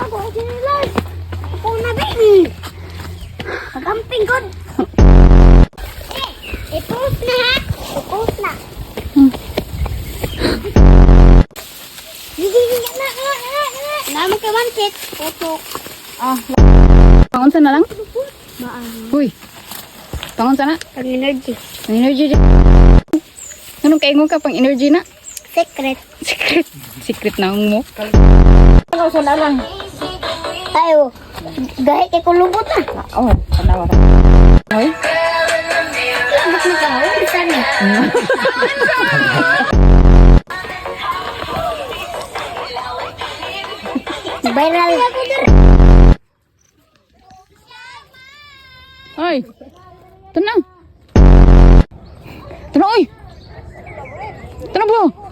Ako, sinilas. Ako na, baby. Pagamping ko. I-post na, ha? I-post na. Naman ka mansit. Potok. Ah, pangunsa na lang? Maano? Uy, pangunsa na? Pang energy. Ang energy di. Anong kaingon ka pang energy na? Secret. Secret. Secret na mo. Pangunsa na lang. Tayo. Gahit kay kulubot na. Oh, panawar. Oy. Ba't na ka? Bisa na. Viral. Ay. Tenang. Tenang, oi. Tenang, bro.